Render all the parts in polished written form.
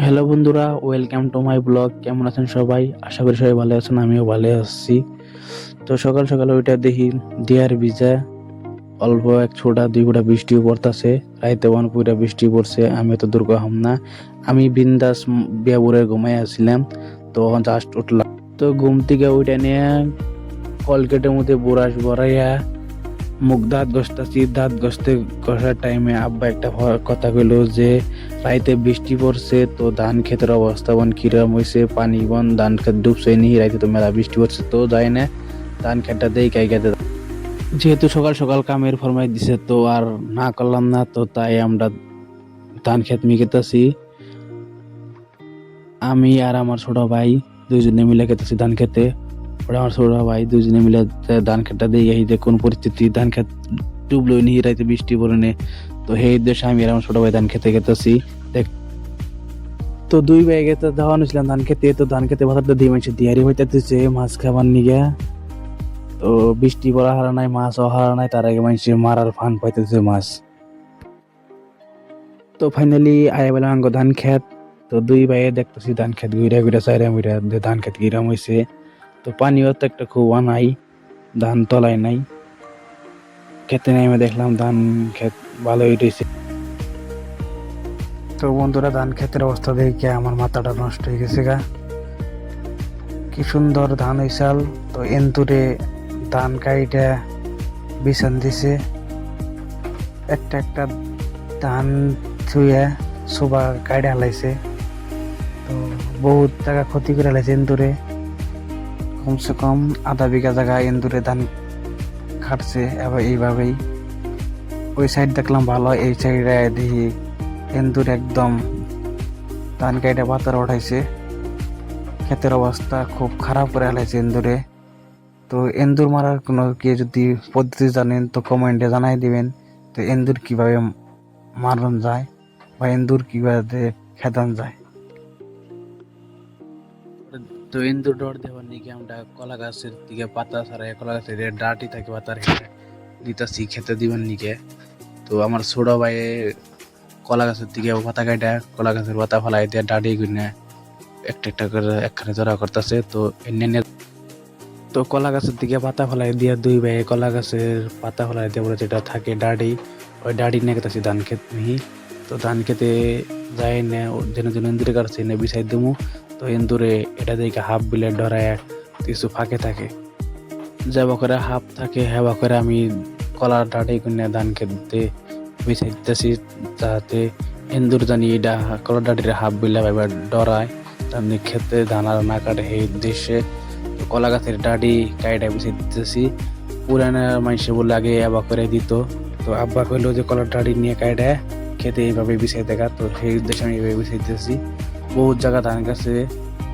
Hello বন্ধুরা, welcome to my blog. কেমন আছেন সবাই? আশা করি সবাই ভালো আছেন, আমিও ভালো আছি। তো সকাল সকাল ওইটা দেখি দিয়ার ভিজা অল্প এক ছোটা দুই ফোঁটা বৃষ্টিও পড়তাছে। রাইতে ওয়ান পুরা বৃষ্টি পড়ছে, আমি তো দুর্গা হাম না। আমি বিন্দাস বেবুরে ঘুমাই আসছিলাম, তো জাস্ট উঠলাম। তো ঘুম থেকে ওইটা নিয়ে কলকেটের মধ্যে বুরাশ ভরাইয়া মুখ দাঁত ঘষতাছি। দাঁত ঘষার টাইমে আব্বা একটা কথা কইলো যে রাইতে বৃষ্টি পড়ছে, তো ধান ক্ষেতের অবস্থা বন কিরম হয়েছে, পানি বন ধান ক্ষেত ডুবছে নি, রাইতে তো মেলা বৃষ্টি পড়ছে, তো যাই না ধান ক্ষেতটা দেই কাই খেতে। যেহেতু সকাল সকাল কামের ফরমাই দিছে, তো আর না করলাম না, তো তাই আমরা ধান ক্ষেত মিকেতাছি। আমি আর আমার ছোট ভাই দুইজনে মিলে খেতেছি ধান খেতে। ওরা আমার ছোট ভাই দুইজনে মিলে ধান খেতটা দিয়ে এই যে কোন পরিস্থিতি ধান খেত ডুবলো নি, রাইতে বৃষ্টি পড়ে। তো সেই উদ্দেশ্যে আমি আর আমার ছোট ভাই ধান খেতে গেতেছি। তো দুই ভাই গেতে দেওয়ানো ছিলাম ধান খেতে, তো ধান খেতে ভাতাটা দিয়ে মানুষ দিয়ারি হইতেছে মাছ খাবার নিগে। তো বৃষ্টি পড়া হারা নাই, মাছও হারা নাই, তার আগে মানুষ মারার ফান পাইতেছে মাছ। তো ফাইনালি আয়া বেলা আঙ্গ ধান খেত। তো দুই ভাইয়ে দেখতেছি ধান খেত ঘুরা ঘুরা চাইরা ঘুরা ধান খেত গিরাম হয়েছে। তো পানিও তো একটা খুব নাই, ধান তলায় নাই। খেতে নেমে দেখলাম ধান খেত ভালোই রয়েছে। তো বন্ধুরা, ধান ক্ষেতের অবস্থা দেখে আমার মাথাটা নষ্ট হয়ে গেছে গা। কি সুন্দর ধান হইসাল। তো এন্দুরে ধান কাইটা বিছান দিছে, একটা একটা ধান ছুঁয়ে সোবা কাইডা হালাইছে। তো বহুত জায়গা ক্ষতি করে হালাইছে এন্দুরে, কমসে কম আধা বিঘা জায়গা এন্দুরে ধান খাটছে। এবার এইভাবেই ওই সাইড দেখলাম ভালো, এই সাইডে দেখি এন্দুর একদম ধান কাইটা পাতার উঠাইছে। ক্ষেতের অবস্থা খুব খারাপ করে হালাইছে এন্দুরে। তো এন্দুর মারার কোনো কে যদি পদ্ধতি জানেন তো কমেন্টে জানাই দিবেন। তো এন্দুর কিভাবে মারণ যায় বা এন্দুর কিভাবে খেদান যায়। তো এন্দুর ডর দেওয়ার নিকে আমরা কলা গাছের দিকে পাতা ছাড়াই কলা গাছের ডাটি থাকে পাতার দিতাছি খেতে দিবেন নিকে। তো আমার ছোট ভাই কলা গাছের দিকে পাতা কাটা কলা গাছের পাতা ফলাই দিয়ে ডাটি কিনে একটা একটা করে একখানে জড়া করতেছে। তো এনে তো কলা গাছের দিকে পাতা ফলাই দিয়ে দুই ভাই কলা গাছের পাতা ফলাই দিয়ে বলে যেটা থাকে ডাড়ি, ওই ডাড়ি নিয়ে গেছি ধান খেত মিহি। তো ধান খেতে যাই না যেন যেন এন্দুরে কাটছে এনে বিছাই দেবো। তো এন্দুরে এটা দেখে হাফ বিলের ডরায় কিছু ফাঁকে থাকে, যাবা করে হাফ থাকে হেবা করে আমি কলার ডাড়ি কিনে ধান খেতে বিছাই দিতেছি, যাতে এন্দুর জানি এটা কলার ডাড়ির হাফ বিলে এবার ডরায় তেমনি খেতে ধান আর না কাটে এই উদ্দেশ্যে। কলা গাছের ডাডি কাইটা বিছিয়ে দিতেছি। পুরানা মানুষে বলে আগে আব্বা করে দিত, তো আব্বা কইলো যে কলার ডাডি নিয়ে কাইটা খেতে এইভাবে বিছিয়ে দেখা। তো সেই উদ্দেশ্যে আমি এইভাবে বিছিয়ে দিতেছি। বহুত জায়গা ধান গাছে,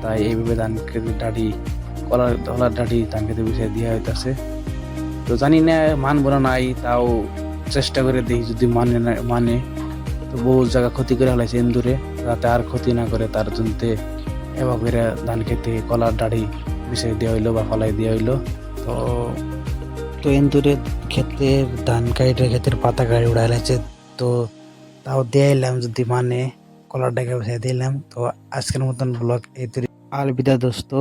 তাই এইভাবে ধান খেতে ডাডি কলার ডাডি ধান খেতে বিছিয়ে দেওয়া হইতেছে। তো জানি না মানবো না নাই, তাও চেষ্টা করে দেখি যদি মানে। তো বহু জায়গা ক্ষতি করে হলাইছে এন্দুরে, যাতে আর ক্ষতি না করে তার জন্য এবার করে ধান খেতে কলার ডাড়ি বিছিয়ে দেওয়া হইলো বা ফলাই দেওয়া হইলো। তো তো এন্দুরে ক্ষেতের ধান কাইটে ক্ষেতের পাতা কাড়ি উড়াই লাগছে। তো তাও দিলাম যদি মানে কলার ডাকে বিছিয়ে দিলাম। তো আজকের মতন ব্লগ এই আলবিদা দোস্ত।